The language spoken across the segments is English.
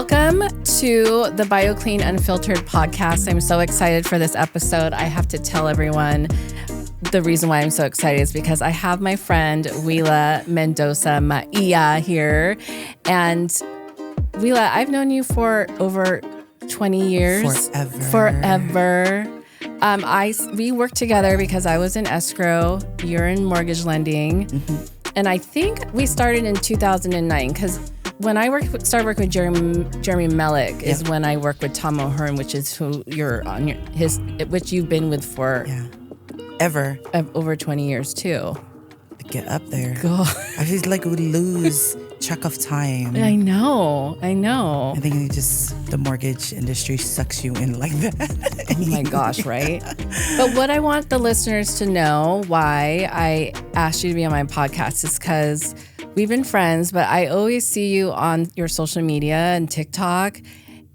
Welcome to the BioClean Unfiltered podcast. I'm so excited for this episode. I have to tell everyone the reason why I'm so excited is because I have my friend Uila Mendoza-Maea here. And Uila, I've known you for over 20 years. Forever. We worked together because I was in escrow, you're in mortgage lending. Mm-hmm. And I think we started in 2009 because when I started working with Jeremy Mellick is when I worked with Tom O'Hearn, which is who you're on which you've been with for over 20 years too. Get up there. God. I feel like we lose track of time. I know. I think the mortgage industry sucks you in like that. Oh my gosh, right? But what I want the listeners to know why I asked you to be on my podcast is because we've been friends, but I always see you on your social media and TikTok,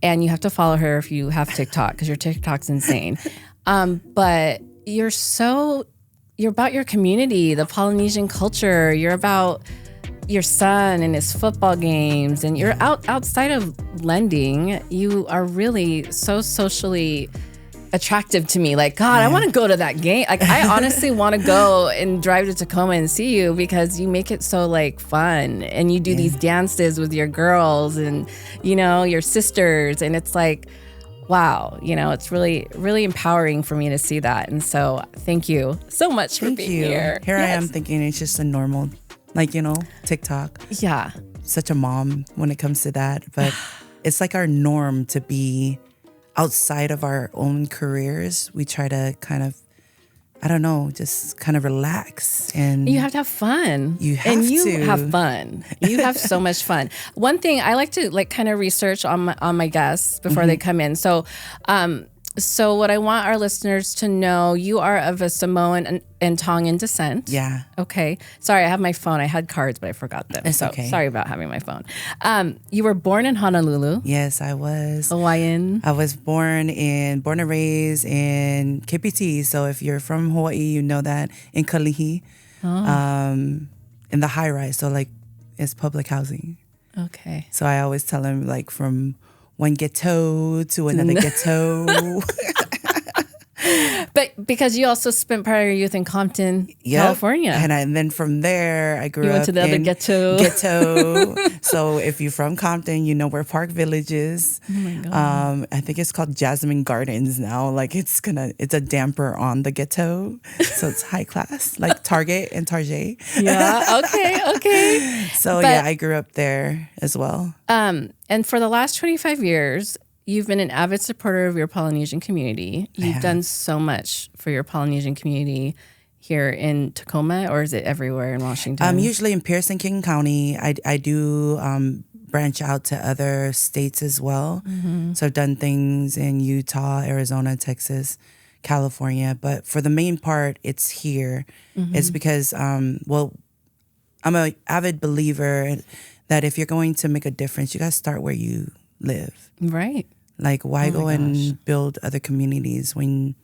and you have to follow her if you have TikTok because your TikTok's insane. But you're about your community, the Polynesian culture. You're about your son and his football games, and you're outside of lending. You are really so socially attractive to me. Like, God, I want to go to that game. Like, I honestly want to go and drive to Tacoma and see you because you make it so like fun, and you do these dances with your girls and your sisters, and it's like, wow, it's really, really empowering for me to see that. And so thank you so much for being here. Here I am thinking it's just a normal, TikTok. Yeah. Such a mom when it comes to that. But it's like our norm to be outside of our own careers. We try to kind of, just kind of relax. And you have to have fun. You have fun. You have so much fun. One thing I like to kind of research on my guests before they come in. So what I want our listeners to know, you are of a Samoan and Tongan descent. Yeah. Okay. Sorry, I have my phone. I had cards, but I forgot them. It's okay. Sorry about having my phone. You were born in Honolulu. Yes, I was. Hawaiian. I was born and raised in KPT. So if you're from Hawaii, you know that in Kalihi, in the high rise. So it's public housing. Okay. So I always tell them from one ghetto to another ghetto. But because you also spent part of your youth in Compton, California. And then from there, I grew up You went to the other ghetto. So if you're from Compton, you know where Park Village is. Oh my God. I think it's called Jasmine Gardens now. It's a damper on the ghetto. So it's high class, like Target and Target. Yeah, okay. So I grew up there as well. And for the last 25 years, you've been an avid supporter of your Polynesian community. You've done so much for your Polynesian community here in Tacoma, or is it everywhere in Washington? Usually in Pierce and King County. I do branch out to other states as well. Mm-hmm. So I've done things in Utah, Arizona, Texas, California. But for the main part, it's here. Mm-hmm. It's because, I'm an avid believer that if you're going to make a difference, you got to start where you live. Right. Why go and build other communities when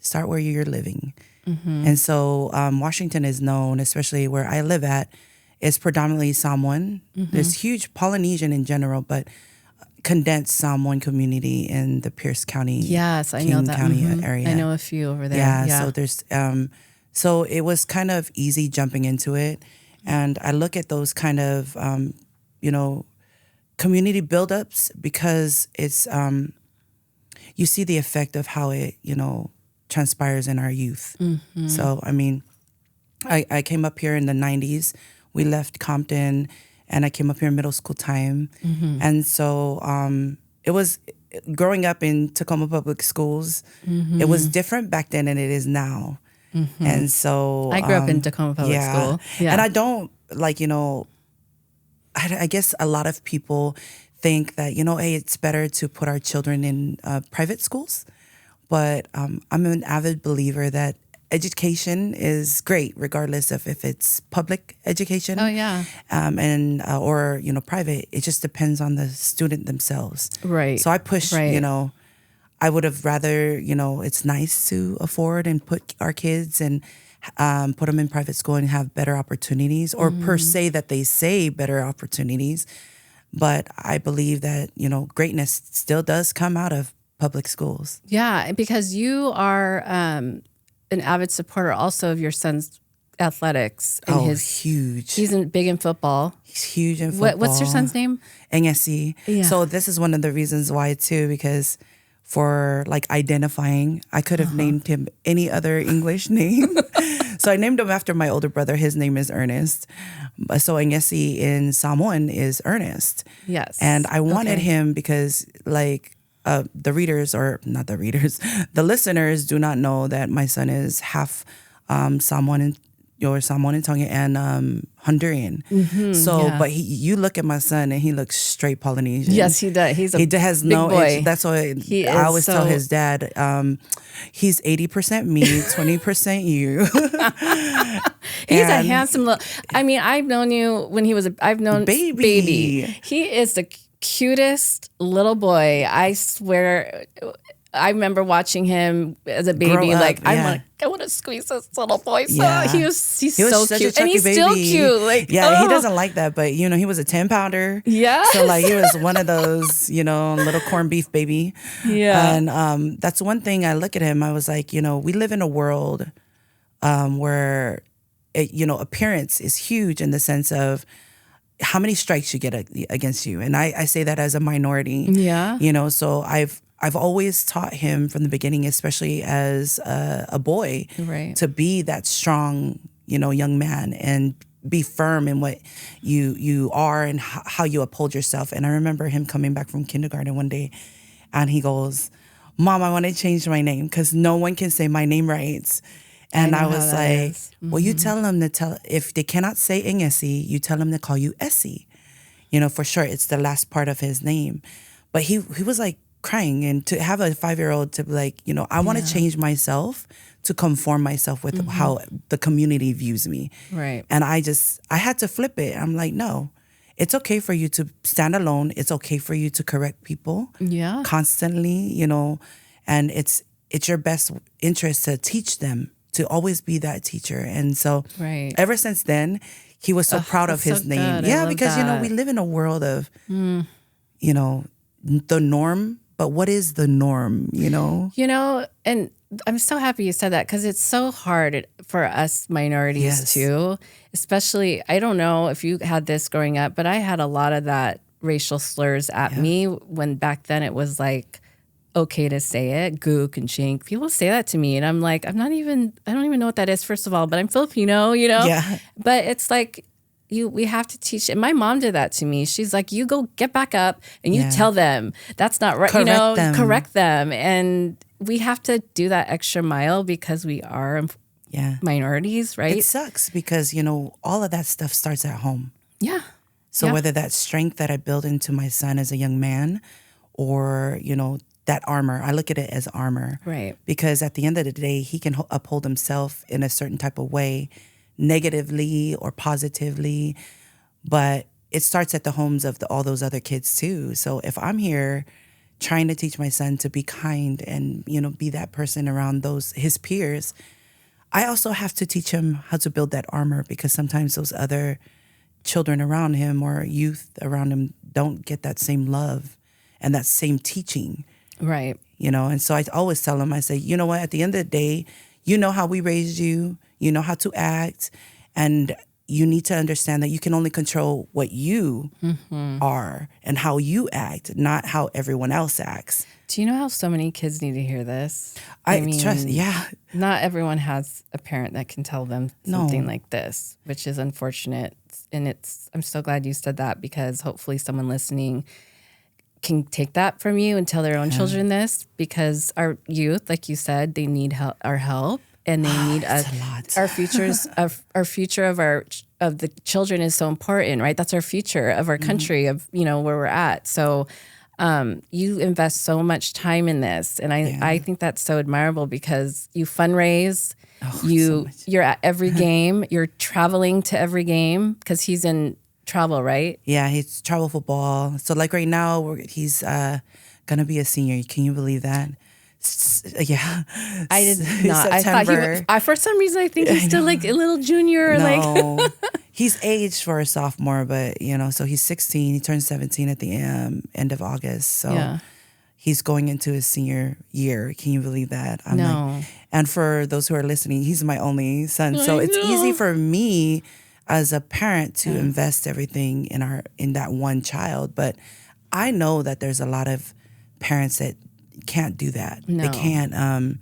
start where you're living? Mm-hmm. And so Washington is known, especially where I live at, is predominantly Samoan. Mm-hmm. There's huge Polynesian in general, but condensed Samoan community in the Pierce County, King County area. I know a few over there. Yeah. So there's, so it was kind of easy jumping into it. And I look at those kind of, community buildups because it's you see the effect of how it transpires in our youth. Mm-hmm. So I came up here in the 90s. We left Compton and I came up here in middle school time. Mm-hmm. And so it was growing up in Tacoma Public Schools. Mm-hmm. It was different back then than it is now. Mm-hmm. And so I grew up in Tacoma Public School. Yeah. And I don't I guess a lot of people think that, hey, it's better to put our children in private schools. But I'm an avid believer that education is great, regardless of if it's public education. Oh, yeah. Or private. It just depends on the student themselves. Right. So I push, I would have rather, it's nice to afford and put our kids and put them in private school and have better opportunities, or per se that they say better opportunities. But I believe that, greatness still does come out of public schools. Yeah, because you are an avid supporter also of your son's athletics. And huge. He's big in football. He's huge in football. What's your son's name? NSC. Yeah. So this is one of the reasons why too, because for like identifying, I could have named him any other English name. So I named him after my older brother. His name is Ernest. So NSC in Samoan is Ernest. Yes. And I wanted him because like the listeners do not know that my son is half Samoan and Tonga and Honduran. But you look at my son and he looks straight Polynesian. Yes, he does. He has no boy. Itch. That's why I always tell his dad, he's 80% me, 20% you. He's a handsome little. I mean, I've known you when he was. I've known baby. He is the cutest little boy. I swear. I remember watching him as a baby. Like I want to squeeze this little boy. So he's so cute, and he's still cute. He doesn't like that, but he was a 10-pounder. Yeah. So like he was one of those, little corned beef baby. Yeah. And that's one thing I look at him. I was like, we live in a world where appearance is huge in the sense of how many strikes you get against you, and I say that as a minority. Yeah. So I've always taught him from the beginning, especially as a boy, to be that strong, young man and be firm in what you are and how you uphold yourself. And I remember him coming back from kindergarten one day and he goes, "Mom, I want to change my name because no one can say my name right." And I was like, well, you tell them if they cannot say Ingesi, you tell them to call you Essie. For sure, it's the last part of his name. But he was like, crying, and to have a 5-year-old to be like, I want to change myself to conform myself with how the community views me. Right. And I had to flip it. I'm like, no, it's okay for you to stand alone. It's okay for you to correct people constantly, and it's your best interest to teach them, to always be that teacher. And so ever since then, he was so proud of his name. Yeah, because, we live in a world of, the norm. But what is the norm, And I'm so happy you said that because it's so hard for us minorities too, especially, I don't know if you had this growing up, but I had a lot of that racial slurs at me when back then it was like okay to say it, gook and chink. People say that to me and I'm like, I don't even know what that is, first of all, but I'm Filipino, Yeah. But it's like, we have to teach. And my mom did that to me. She's like, you go get back up and you tell them that's not right. Correct them. And we have to do that extra mile because we are minorities, right? It sucks because, all of that stuff starts at home. Yeah. So whether that strength that I build into my son as a young man or, that armor, I look at it as armor. Right. Because at the end of the day, he can uphold himself in a certain type of way, negatively or positively, but it starts at the homes of all those other kids too. So if I'm here trying to teach my son to be kind and be that person around his peers, I also have to teach him how to build that armor, because sometimes those other children around him or youth around him don't get that same love and that same teaching. Right. And so I always tell him, I say, you know what, at the end of the day, how we raised you, you know how to act, and you need to understand that you can only control what you are and how you act, not how everyone else acts. Do you know how so many kids need to hear this? I mean, trust, not everyone has a parent that can tell them something like this, which is unfortunate. And I'm so glad you said that, because hopefully someone listening can take that from you and tell their own children this, because our youth, like you said, they need our help. And they need us. Our futures, our future of the children is so important, right? That's our future of our country, of where we're at. So, you invest so much time in this, and I think that's so admirable, because you fundraise, you're at every game, you're traveling to every game, because he's in travel, right? Yeah, he's travel football. So like right now, he's gonna be a senior. Can you believe that? Yeah, I did not. September. I thought for some reason I think he's still like a little junior. No, He's aged for a sophomore, but so he's 16. He turns 17 at the end of August. So he's going into his senior year. Can you believe that? No. And for those who are listening, he's my only son. So it's easy for me as a parent to invest everything in that one child. But I know that there's a lot of parents that can't do that. No. They can't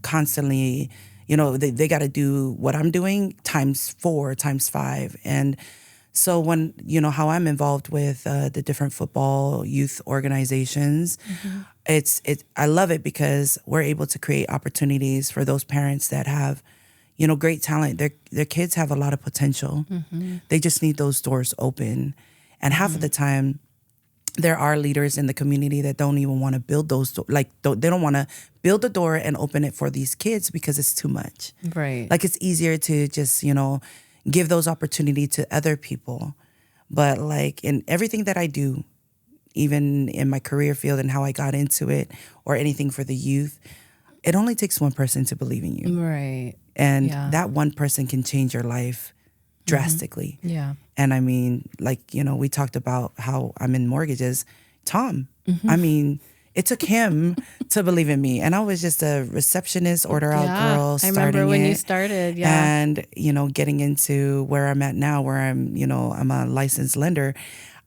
constantly, they got to do what I'm doing times 4, times 5. And so when, how I'm involved with the different football youth organizations, I love it because we're able to create opportunities for those parents that have, great talent. Their kids have a lot of potential. They just need those doors open. And half of the time, there are leaders in the community that don't even want to build those they don't want to build the door and open it for these kids because it's too much. Right. Like it's easier to just, give those opportunity to other people. But like in everything that I do, even in my career field and how I got into it or anything for the youth, it only takes one person to believe in you. Right. And that one person can change your life drastically. Yeah. And I mean, we talked about how I'm in mortgages. Tom, I mean, it took him to believe in me. And I was just a receptionist, order out girl. I remember when you started. Yeah. And, getting into where I'm at now, where I'm a licensed lender.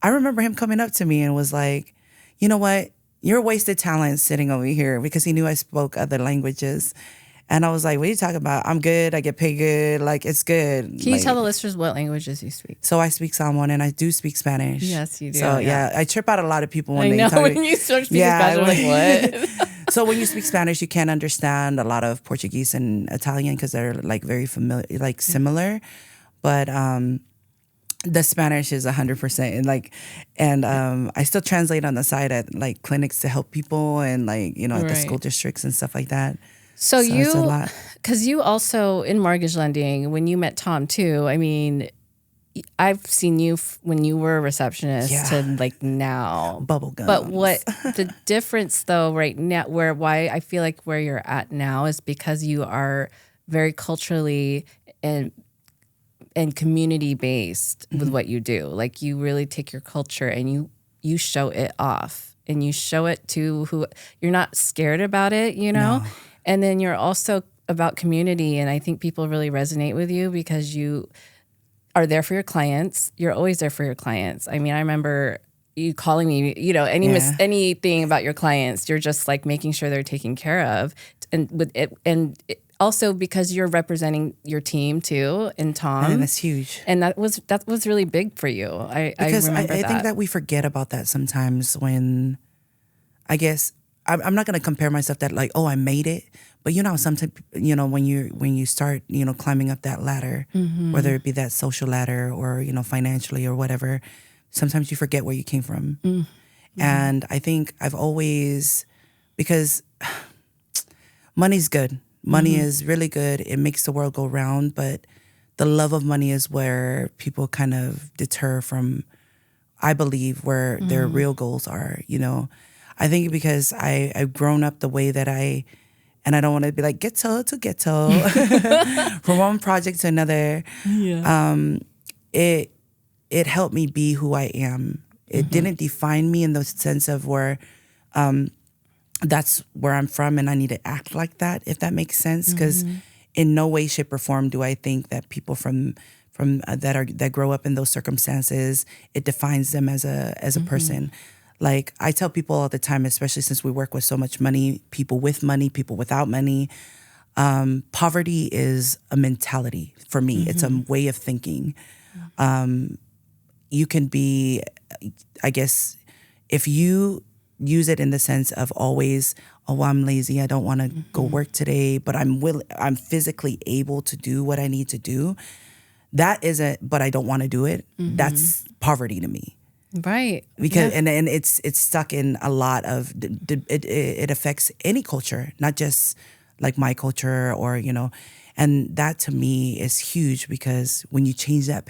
I remember him coming up to me and was like, you know what? You're wasted talent sitting over here, because he knew I spoke other languages. And I was like, what are you talking about? I'm good. I get paid good. Like, it's good. Can you tell the listeners what languages you speak? So I speak Samoan and I do speak Spanish. Yes, you do. So yeah, I trip out a lot of people when I they know tell when me. you start speaking Spanish, I'm like, what? So when you speak Spanish, you can't understand a lot of Portuguese and Italian because they're like very familiar, like similar. But the Spanish is 100%. And I still translate on the side at like clinics to help people and at the school districts and stuff like that. So you, because you also in mortgage lending, when you met Tom too, I mean, I've seen you when you were a receptionist to like now. Bubblegum. But what the difference though right now, why I feel like where you're at now is because you are very culturally and community based with what you do. Like you really take your culture and you show it off and you show it to who you're not scared about it, No. And then you're also about community. And I think people really resonate with you because you are there for your clients. You're always there for your clients. I mean, I remember you calling me, anything about your clients, you're just like making sure they're taken care of. And with it, also because you're representing your team too, and Tom. I think that's huge. And that was really big for you. I remember that. I think that we forget about that sometimes when, I guess, I'm not going to compare myself that like, oh, I made it. But sometimes, when you start, climbing up that ladder, whether it be that social ladder or, financially or whatever, sometimes you forget where you came from. And I think I've always, because money's good. Money is really good. It makes the world go round. But the love of money is where people kind of deter from, I believe, where their real goals are, I think because I've grown up the way that and I don't want to be like ghetto to ghetto, from one project to another. Yeah. It helped me be who I am. It didn't define me in the sense of where that's where I'm from and I need to act like that, if that makes sense. Because in no way, shape, or form do I think that people from that grow up in those circumstances, it defines them as a person. Like I tell people all the time, especially since we work with so much money, people with money, people without money, poverty is a mentality for me. It's a way of thinking. You can be, I guess, if you use it in the sense of always, oh, I'm lazy, I don't want to go work today, but I'm physically able to do what I need to do. That isn't, but I don't want to do it. That's poverty to me. Right. Because and it's stuck in a lot of it affects any culture, not just like my culture or and that to me is huge because when you change that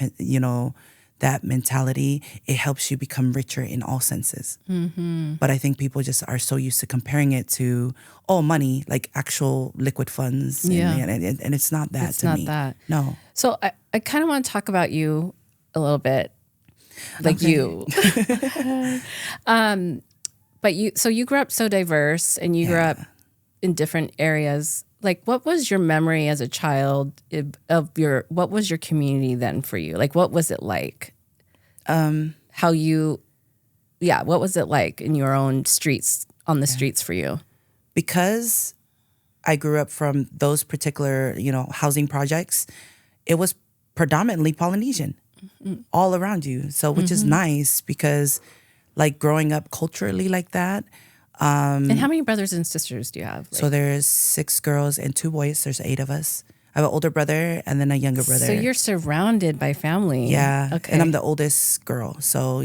that mentality, it helps you become richer in all senses. But I think people just are so used to comparing it to money, like actual liquid funds. And it's not that it's to not me. That. No. So I kind of want to talk about you a little bit like you. But you grew up so diverse, and you grew up in different areas. Like, what was your memory as a child what was your community then for you? Like, what was it like? What was it like in your own streets, on the streets for you? Because I grew up from those particular, housing projects, it was predominantly Polynesian all around you. So, which is nice because like growing up culturally like that. And how many brothers and sisters do you have? So there's 6 girls and 2 boys. There's 8 of us. I have an older brother and then a younger brother. So you're surrounded by family. Yeah. Okay. And I'm the oldest girl. So,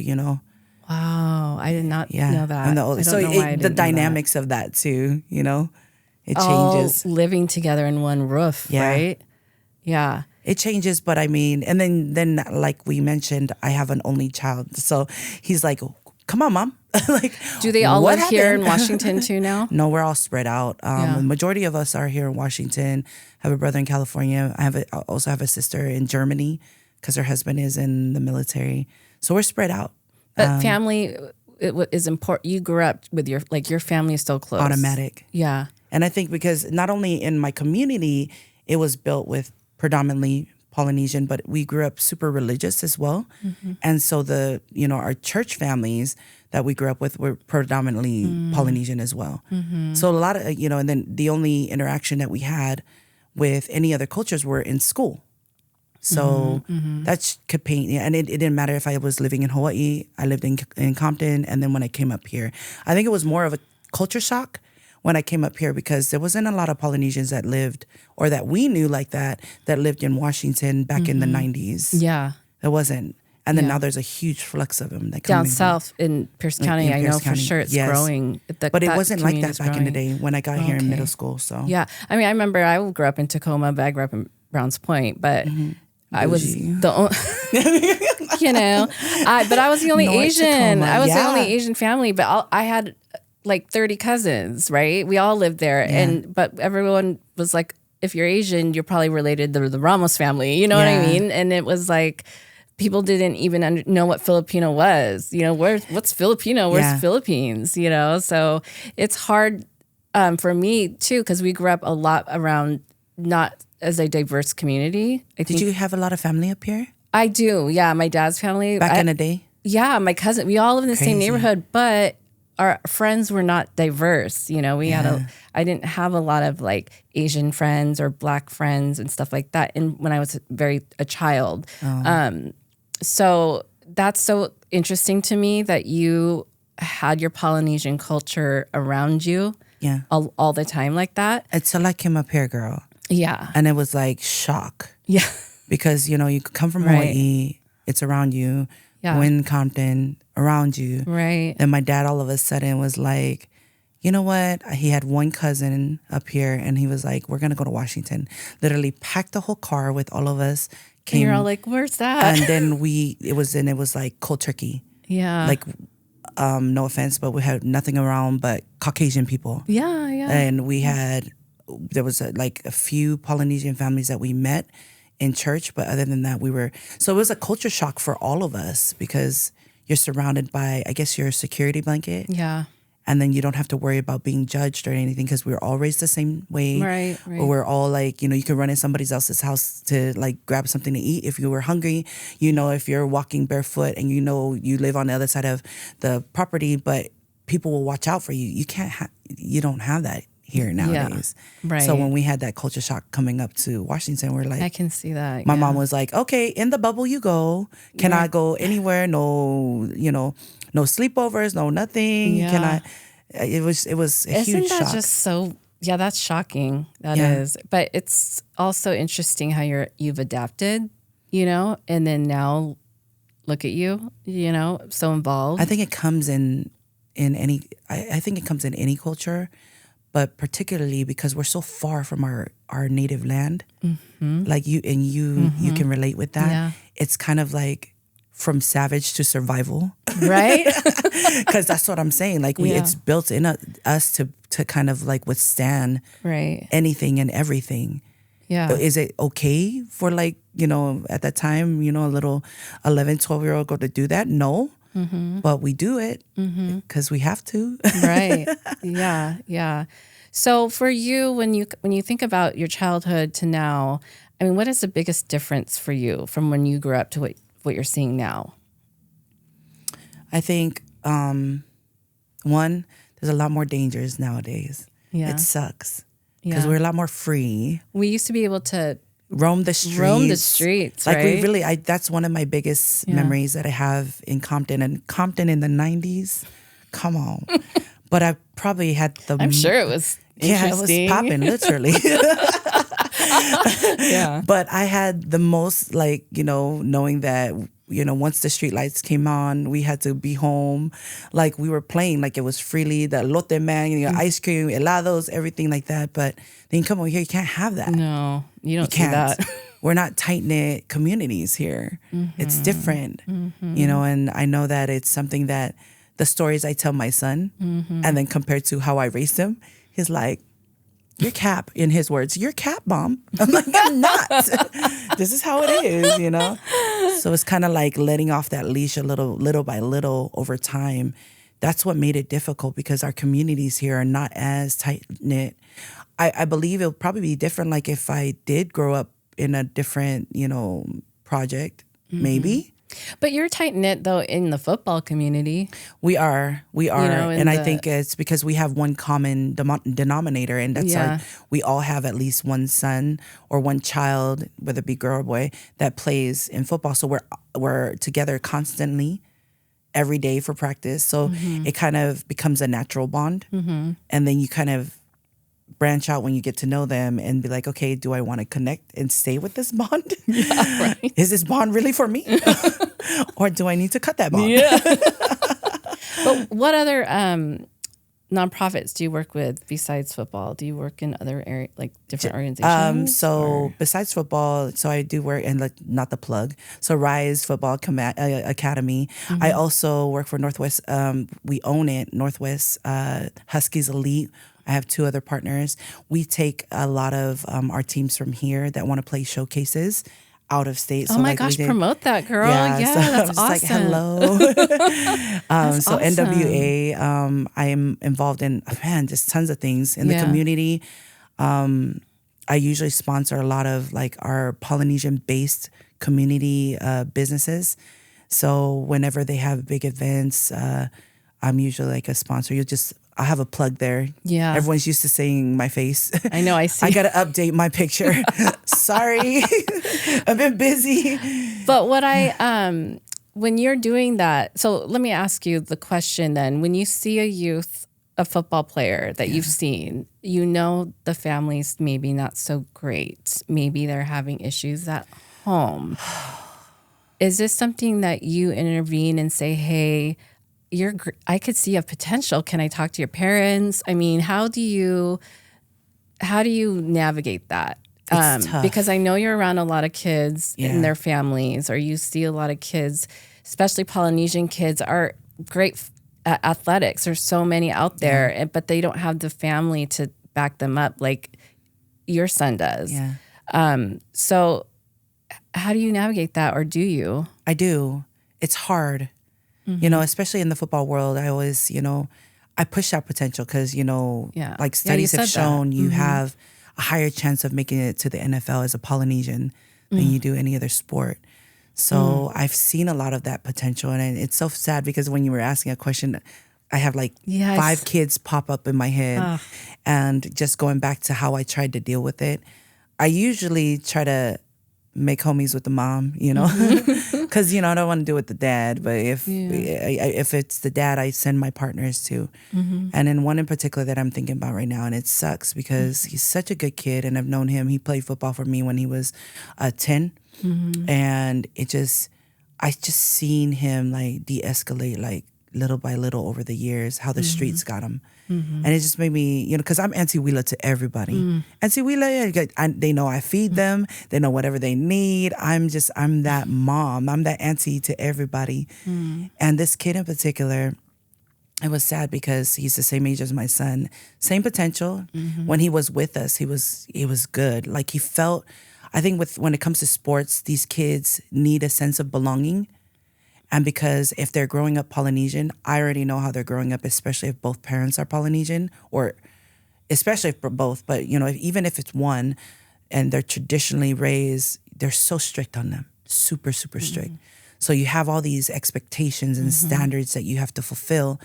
Wow. I did not know that. I'm the oldest. So the dynamics of that too, it changes. All living together in one roof, right? Yeah. It changes, but I mean, and then like we mentioned, I have an only child. So he's like, come on, Mom. Like, do they all live here in Washington too now? No, we're all spread out. The majority of us are here in Washington. I have a brother in California. I also have a sister in Germany because her husband is in the military. So we're spread out. But family is important. You grew up with your family is so close. Automatic. Yeah. And I think because not only in my community, it was built with predominantly Polynesian, but we grew up super religious as well. And so our church families that we grew up with were predominantly Polynesian as well. So a lot of, and then the only interaction that we had with any other cultures were in school. So that could paint, and it didn't matter if I was living in Hawaii, I lived in Compton, and then when I came up here, I think it was more of a culture shock when I came up here because there wasn't a lot of Polynesians that lived, or that we knew like that lived in Washington back in the 90s. Yeah. There wasn't. And then now there's a huge flux of them that come down south in Pierce County. I know for sure it's growing. But it wasn't like that back in the day when I got here in middle school. So yeah, I mean, I remember I grew up in Tacoma, but I grew up in Browns Point. But I was the only, but I was the only North Asian. Tacoma, I was the only Asian family. But I had like 30 cousins. Right, we all lived there, but everyone was like, if you're Asian, you're probably related to the Ramos family. You know what I mean? And it was like, people didn't even know what Filipino was. What's Filipino? Where's Philippines? So it's hard for me too, because we grew up a lot around not as a diverse community. Did you have a lot of family up here? I do. Yeah, my dad's family back in the day. Yeah, my cousin. We all live in the same neighborhood, but our friends were not diverse. I didn't have a lot of like Asian friends or Black friends and stuff like that. And when I was a child. So that's so interesting to me that you had your Polynesian culture around you all the time like that. Until I came up here, girl. Yeah. And it was like shock. Yeah. Because, you come from Hawaii, it's around you. Yeah. When Compton, around you. Right. Then my dad all of a sudden was like, you know what? He had one cousin up here and he was like, we're going to go to Washington. Literally packed the whole car with all of us. And you're all like, where's that? And then it was like cold turkey. Yeah. Like, no offense, but we had nothing around but Caucasian people. Yeah, yeah. And there was a few Polynesian families that we met in church, but other than that, so it was a culture shock for all of us because you're surrounded by, I guess, your security blanket. Yeah. And then you don't have to worry about being judged or anything because we're all raised the same way. Right. Or we're all like, you can run in somebody else's house to like grab something to eat if you were hungry. If you're walking barefoot and you live on the other side of the property, but people will watch out for you. You don't have that here nowadays. Yeah, right. So when we had that culture shock coming up to Washington, we're like, I can see that. My mom was like, okay, in the bubble you go. Can I go anywhere? No, no sleepovers, no nothing. Yeah. It was a Isn't huge shock. Isn't that just so? Yeah, that's shocking. That is. But it's also interesting how you've adapted, and then now look at you, so involved. I think it comes in any. I think it comes in any culture, but particularly because we're so far from our native land. Mm-hmm. Like you can relate with that. Yeah. It's kind of like from savage to survival, right? Because that's what I'm saying. Like it's built in us to kind of like withstand anything and everything. Yeah. Is it okay for like at that time, a little 11, 12-year-old go to do that? No. But we do it because we have to. Right. Yeah. Yeah. So for you, when you think about your childhood to now, I mean, what is the biggest difference for you from when you grew up to what you're seeing now? I think, one, there's a lot more dangers nowadays. Yeah. It sucks because we're a lot more free. We used to be able to roam the streets. Like right? we really, that's one of my biggest memories that I have in Compton. And Compton in the 90s, come on. But I probably had I'm sure it was interesting. It was popping, literally. Yeah. But I had the most, knowing that, once the street lights came on, we had to be home. Like we were playing, like it was freely, the lote man, ice cream, helados, everything like that. But then you come over here, you can't have that. No, you don't see that. We're not tight-knit communities here. It's different, and I know that it's something that the stories I tell my son, and then compared to how I raised him, he's like, "You're cap," in his words, "You're cap, mom." I'm like, "I'm not." This is how it is, So it's kind of like letting off that leash a little by little over time. That's what made it difficult because our communities here are not as tight-knit. I believe it'll probably be different, like if I did grow up in a different, project, maybe. But you're tight knit though in the football community. We are, and I think it's because we have one common denominator, and that's like we all have at least one son or one child, whether it be girl or boy, that plays in football. So we're together constantly, every day for practice. So it kind of becomes a natural bond, and then you kind of branch out when you get to know them and be like, okay, do I want to connect and stay with this bond? Yeah, right. Is this bond really for me? Or do I need to cut that bond? Yeah. But what other nonprofits do you work with besides football? Do you work in other areas, like different organizations? Besides football, I do work in, like, not the plug. So Rise Football Academy. I also work for Northwest. We own it, Northwest Huskies Elite. I have 2 other partners. We take a lot of our teams from here that want to play showcases out of state. Oh my gosh, promote that, girl. Yeah, so that's awesome. Like, hello. So awesome. NWA, I am involved in, just tons of things in the community. I usually sponsor a lot of like our Polynesian-based community businesses. So whenever they have big events, I'm usually like a sponsor. I have a plug there. Yeah. Everyone's used to seeing my face. I know, I see. I got to update my picture. Sorry. I've been busy. But when you're doing that, so let me ask you the question then. When you see a football player that you've seen, the family's maybe not so great. Maybe they're having issues at home. Is this something that you intervene and say, hey, I could see a potential. Can I talk to your parents? I mean, how do you navigate that? It's tough. Because I know you're around a lot of kids and their families, or you see a lot of kids, especially Polynesian kids, are great at athletics. There's so many out there, but they don't have the family to back them up like your son does. Yeah. So how do you navigate that, or do you? I do. It's hard. Especially in the football world, I always, I push that potential because, like studies have shown, you have a higher chance of making it to the NFL as a Polynesian than you do any other sport. So I've seen a lot of that potential. And it's so sad because when you were asking a question, I have like 5 kids pop up in my head. And just going back to how I tried to deal with it, I usually try to make homies with the mom, because, I don't want to do it with the dad. But if it's the dad, I send my partners to. And then one in particular that I'm thinking about right now, and it sucks because he's such a good kid and I've known him. He played football for me when he was 10. And I just seen him like de-escalate like little by little over the years, how the streets got him. And it just made me, because I'm Auntie Uila to everybody. Auntie Uila, they know I feed them. They know whatever they need. I'm that mom. I'm that auntie to everybody. And this kid in particular, it was sad because he's the same age as my son. Same potential. When he was with us, he was good. Like he felt, I think when it comes to sports, these kids need a sense of belonging. And because if they're growing up Polynesian, I already know how they're growing up, especially if both parents are Polynesian, or especially if both. But, even if it's one and they're traditionally raised, they're so strict on them, super, super strict. So you have all these expectations and standards that you have to fulfill.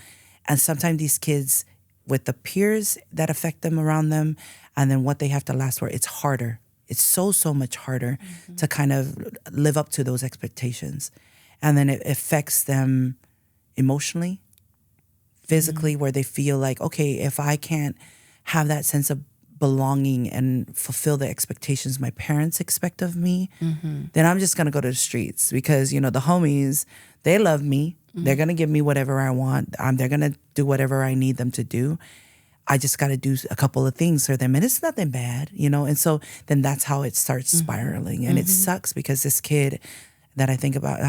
And sometimes these kids, with the peers that affect them around them, and then what they have to last for, it's harder. It's so, so much harder to kind of live up to those expectations. And then it affects them emotionally, physically, where they feel like, okay, if I can't have that sense of belonging and fulfill the expectations my parents expect of me, then I'm just going to go to the streets because, the homies, they love me. They're going to give me whatever I want. They're going to do whatever I need them to do. I just got to do a couple of things for them. And it's nothing bad, And so then that's how it starts spiraling. And it sucks because this kid that I think about,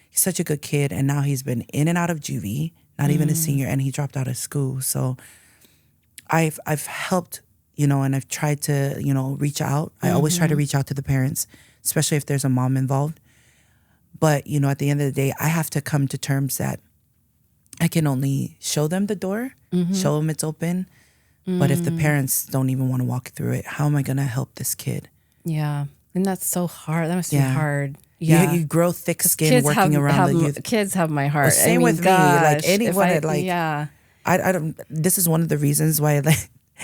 he's such a good kid. And now he's been in and out of juvie, not even a senior, and he dropped out of school. So I've helped, and I've tried to, reach out. I always try to reach out to the parents, especially if there's a mom involved. But, at the end of the day, I have to come to terms that I can only show them the door, show them it's open. But if the parents don't even want to walk through it, how am I going to help this kid? Yeah. And that's so hard. That must be hard. Yeah. You grow thick skin working around the youth. Kids have my heart. Well, same with me. Like anyone, yeah. I don't, this is one of the reasons why,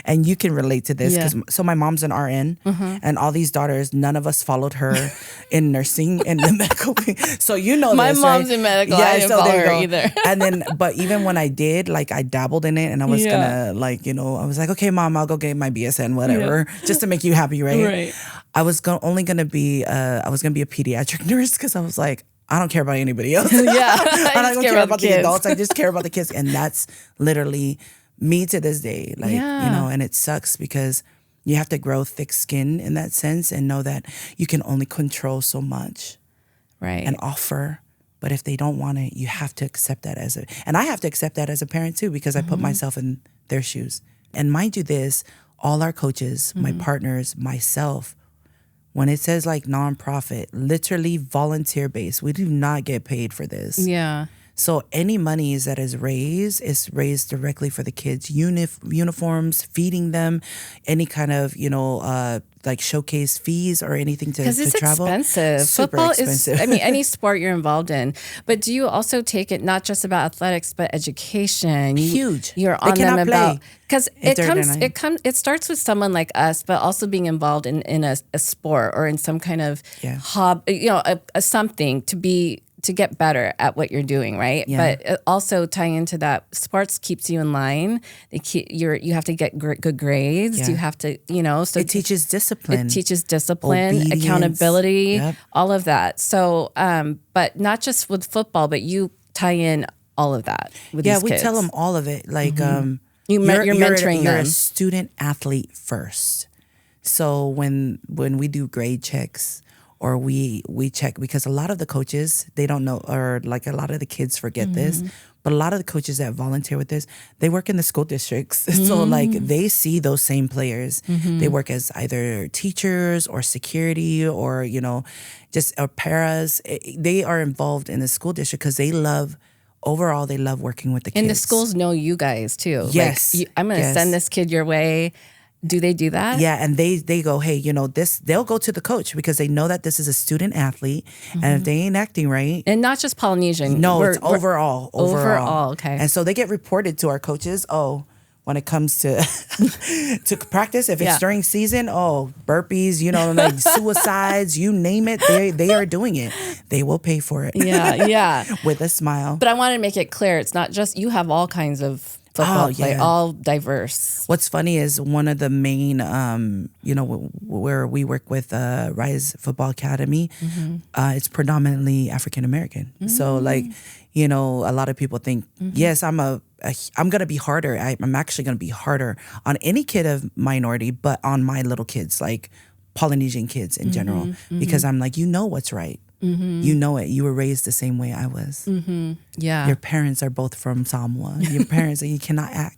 and you can relate to this because so my mom's an RN and all these daughters, none of us followed her in nursing and the medical. So my this, mom's right? in medical. I didn't follow her either. And then, but even when I did, I dabbled in it and I was gonna I was like, okay, mom, I'll go get my BSN, whatever, just to make you happy, right? Right. I was only gonna be, I was gonna be a pediatric nurse because I was like, I don't care about anybody else. I don't care about the adults. I just care about the kids. And that's literally me to this day, and it sucks because you have to grow thick skin in that sense and know that you can only control so much, right? And offer. But if they don't want it, you have to accept that and I have to accept that as a parent too, because I put myself in their shoes. And mind you this, all our coaches, my partners, myself, when it says nonprofit, literally volunteer based, we do not get paid for this. Yeah. So any monies that is raised directly for the kids, uniforms, feeding them, any kind of, showcase fees or anything to travel. Because it's expensive. Super Football expensive. is, any sport you're involved in. But do you also take it not just about athletics, but education? Huge. You're on them about, because it starts with someone like us, but also being involved in a sport or in some kind of hobby, a something to get better at what you're doing, right? Yeah. But also tying into that, sports keeps you in line. You have to get good grades. Yeah. You have to, so it teaches discipline. It teaches discipline, obedience, accountability, all of that. So, but not just with football, but you tie in all of that with these kids. Yeah, we tell them all of it. You're mentoring them. You're a student athlete first. So when we do grade checks, or we check, because a lot of the coaches, they don't know, or a lot of the kids forget this, but a lot of the coaches that volunteer with this, they work in the school districts. So they see those same players. They work as either teachers or security or, or paras. They are involved in the school district because they love working with the kids. And the schools know you guys too. Yes. I'm going to send this kid your way. Do they do that? Yeah, and they go, hey, they'll go to the coach because they know that this is a student athlete, and if they ain't acting right. And not just Polynesian. No, it's overall. Overall, okay. And so they get reported to our coaches, when it comes to to practice, if it's during season, burpees, suicides, you name it, they are doing it. They will pay for it. Yeah. With a smile. But I want to make it clear, it's not just, you have all kinds of football play, all diverse. What's funny is one of the main, where we work with Rise Football Academy, it's predominantly African American. So a lot of people think, yes, I'm going to be harder. I'm actually going to be harder on any kid of minority, but on my little kids, Polynesian kids in general, because I'm what's right. You know it. You were raised the same way I was. Yeah. Your parents are both from Samoa. Your parents, you cannot act.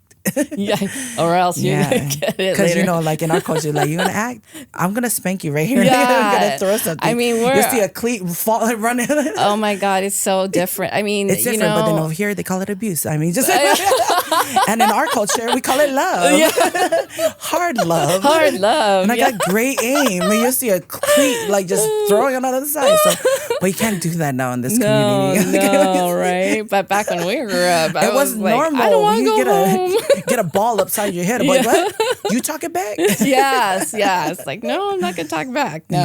Yeah, or else you get it because later. like in our culture, like you're gonna act, I'm gonna spank you right here. Yeah. I'm gonna throw something. I mean, you see a cleat fall running. Oh my God, it's so different. I mean, it's different, but then over here they call it abuse. I mean, just and in our culture we call it love. Yeah. Hard love. And I got great aim. And you see a cleat like just throwing it on the other side. So, but you can't do that now in this community. No, right? But back when we grew up, it was normal. I don't want to go home. Get a ball upside your head. I'm like, what? You talk it back? Yes. Like, no, I'm not going to talk back. No.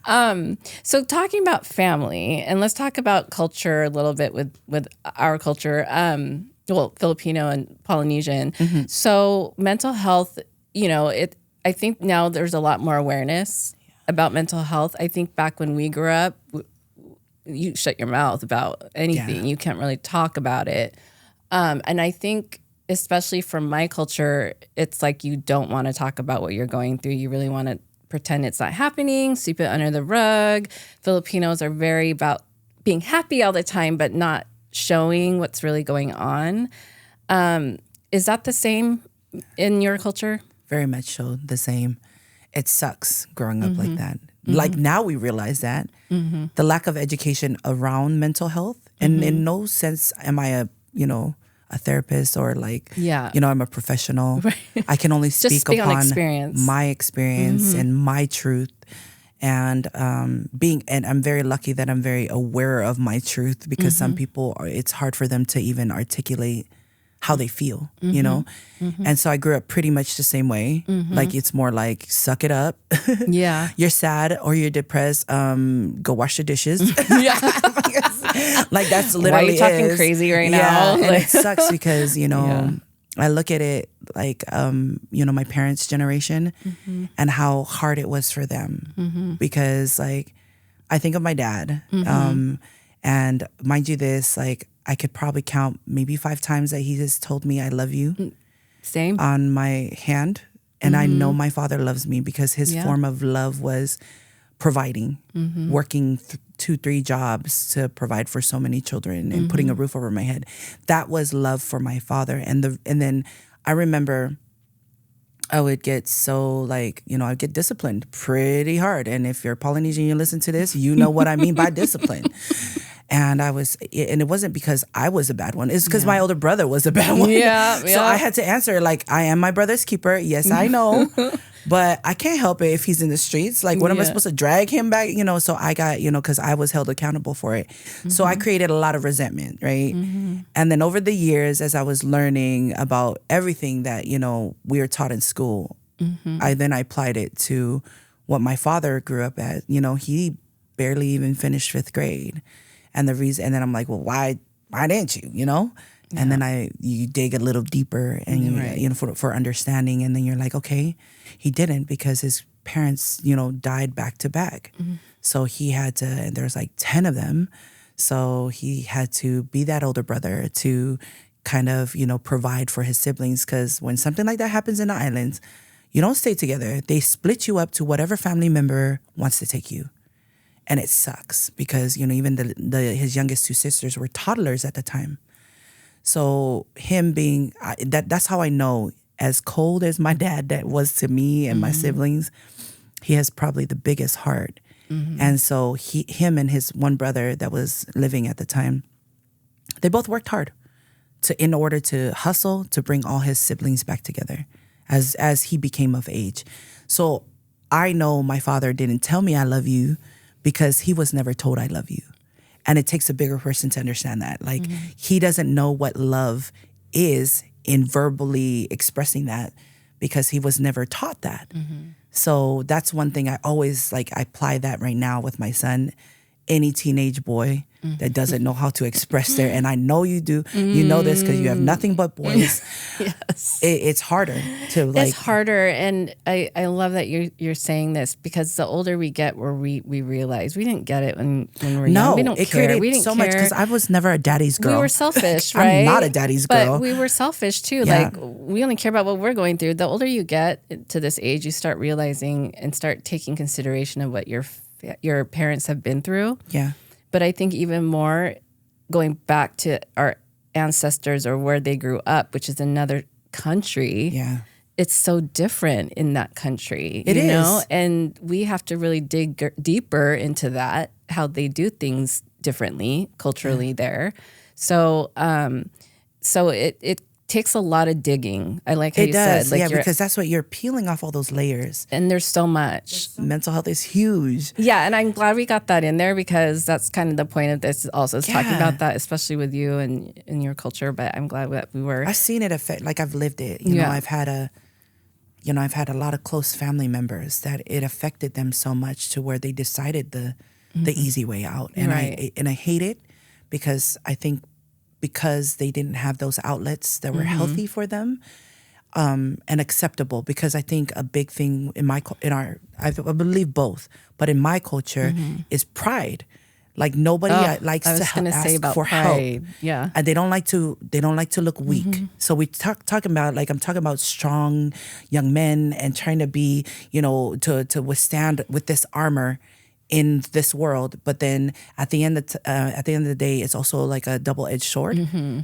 Yeah. So talking about family, and let's talk about culture a little bit with our culture. Filipino and Polynesian. Mm-hmm. So mental health, I think now there's a lot more awareness about mental health. I think back when we grew up, you shut your mouth about anything. Yeah. You can't really talk about it. And I think especially from my culture, it's like you don't want to talk about what you're going through. You really want to pretend it's not happening, sweep it under the rug. Filipinos are very about being happy all the time, but not showing what's really going on. Is that the same in your culture? Very much so, the same. It sucks growing up like that. Mm-hmm. Like now we realize that. Mm-hmm. The lack of education around mental health. And in no sense am I a therapist or I'm a professional. Right. I can only speak upon my experience and my truth. And I'm very lucky that I'm very aware of my truth because some people, it's hard for them to even articulate how they feel, And so I grew up pretty much the same way. Like it's more like, suck it up. Yeah. You're sad or you're depressed. Go wash the dishes. Yeah. Like that's literally Why are you talking crazy right now? And it sucks because, I look at it like, my parents' generation and how hard it was for them because like, I think of my dad and mind you this, like I could probably count maybe 5 times that he just told me I love you. Same. On my hand. And I know my father loves me because his form of love was providing, working 2-3 jobs to provide for so many children and putting a roof over my head. That was love for my father. And then I remember I would get so I'd get disciplined pretty hard. And if you're Polynesian, you listen to this, you know what I mean by discipline. And it wasn't because I was a bad one. It's because my older brother was a bad one. Yeah. So I had to answer like, I am my brother's keeper. Yes, I know. But I can't help it if he's in the streets. Like, what am I supposed to drag him back? So I got, because I was held accountable for it. So I created a lot of resentment, right? And then over the years, as I was learning about everything that, we were taught in school, I applied it to what my father grew up at. He barely even finished 5th grade. And then I'm like, well, why didn't you, And then you dig a little deeper and for understanding. And then you're like, okay, he didn't because his parents, died back to back. So he had to, and there's like 10 of them. So he had to be that older brother to kind of, provide for his siblings. Because when something like that happens in the islands, you don't stay together. They split you up to whatever family member wants to take you. And it sucks because, even his youngest 2 sisters were toddlers at the time. So him being, that's how I know, as cold as my dad that was to me and my siblings, he has probably the biggest heart. And so him and his one brother that was living at the time, they both worked hard in order to hustle to bring all his siblings back together as he became of age. So I know my father didn't tell me I love you because he was never told I love you. And it takes a bigger person to understand that. Like, he doesn't know what love is in verbally expressing that because he was never taught that. So that's one thing I always, I apply that right now with my son. Any teenage boy that doesn't know how to express their, and I know you do, you know this because you have nothing but boys. Yes. It's harder to It's harder. And I love that you're saying this because the older we get where we realize we didn't get it when we were young. We don't care. We didn't so care. Much because I was never a daddy's girl. We were selfish, right? I'm not a daddy's girl. But we were selfish too. Yeah. We only care about what we're going through. The older you get to this age, you start realizing and start taking consideration of what your parents have been through. Yeah. But I think even more going back to our ancestors or where they grew up, which is another country. Yeah. It's so different in that country, It you is. know? And we have to really dig deeper into that, how they do things differently culturally there. So, it takes a lot of digging. I like how It you does, said, like, because that's what you're peeling off all those layers. and there's so much. Mental health is huge. Yeah, and I'm glad we got that in there because that's kind of the point of this also is talking Yeah. about that, especially with you and in your culture. But I'm glad that we were. I've seen it affect, like I've lived it. You know, I've had a lot of close family members that it affected them so much to where they decided the easy way out. And I hate it because I think because they didn't have those outlets that were healthy for them and acceptable. Because I think a big thing I believe both, but in my culture is pride. Like nobody likes to ask for pride. help. Yeah. And they don't like to look weak. So we talking about, like, I'm talking about strong young men and trying to be, you know, to withstand with this armor in this world. But then at the end of the day, it's also like a double-edged sword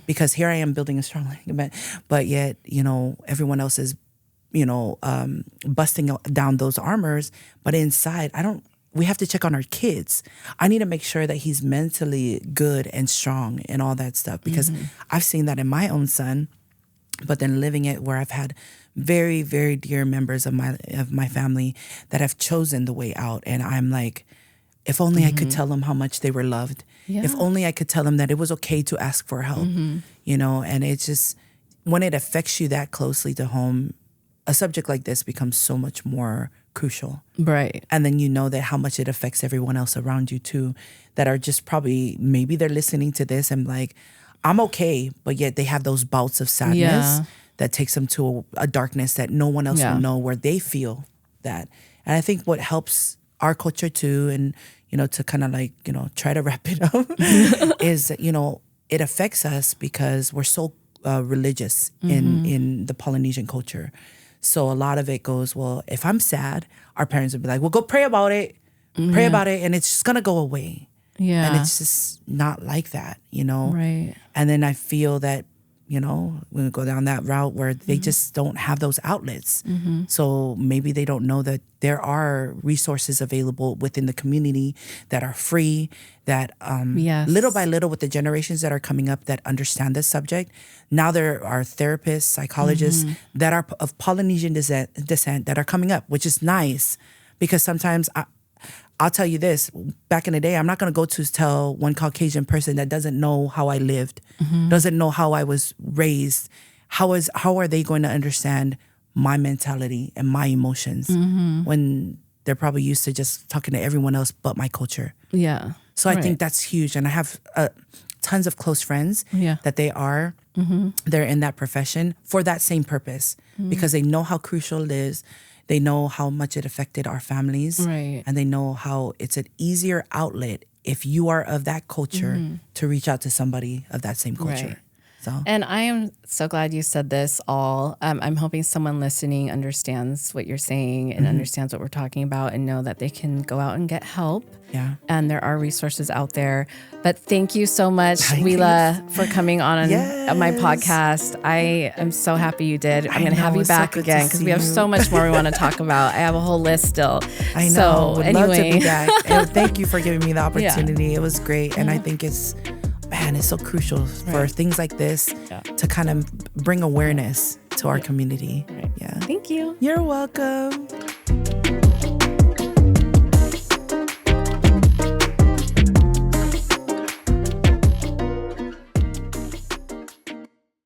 because here I am building a strong man, but yet, you know, everyone else is, you know, busting down those armors. But inside, we have to check on our kids. I need to make sure that he's mentally good and strong and all that stuff because I've seen that in my own son, but then living it where I've had very, very dear members of my family that have chosen the way out. And I'm like, if only I could tell them how much they were loved. Yeah. If only I could tell them that it was okay to ask for help, you know, and it's just, when it affects you that closely to home, a subject like this becomes so much more crucial. Right. And then you know that how much it affects everyone else around you too, that are just probably, maybe they're listening to this and like, I'm okay, but yet they have those bouts of sadness that takes them to a darkness that no one else will know, where they feel that. And I think what helps our culture too, and, you know, to kind of like, you know, try to wrap it up is, you know, it affects us because we're so religious in the Polynesian culture. So a lot of it goes, well, if I'm sad, our parents would be like, well, go pray about it. Pray about it, and it's just going to go away. Yeah. And it's just not like that, you know? Right. And then I feel that, you know, we go down that route where they just don't have those outlets. So maybe they don't know that there are resources available within the community that are free, that little by little with the generations that are coming up that understand this subject, now there are therapists, psychologists that are of Polynesian descent that are coming up, which is nice because sometimes I'll tell you this, back in the day, I'm not going to go to tell one Caucasian person that doesn't know how I lived, doesn't know how I was raised. How are they going to understand my mentality and my emotions when they're probably used to just talking to everyone else but my culture? Yeah. So I think that's huge. And I have tons of close friends that they're in that profession for that same purpose because they know how crucial it is. They know how much it affected our families. Right. And they know how it's an easier outlet if you are of that culture to reach out to somebody of that same culture. Right. So. And I am so glad you said this all. I'm hoping someone listening understands what you're saying and understands what we're talking about and know that they can go out and get help. Yeah. And there are resources out there. But thank you so much, Uila, for coming on my podcast. I am so happy you did. I'm going to have you back again because we have so much more we want to talk about. I have a whole list still. I know. So, would love to be back. And thank you for giving me the opportunity. It was great. And I think it's so crucial for things like this to kind of bring awareness to our community. Right. Yeah. Thank you. You're welcome.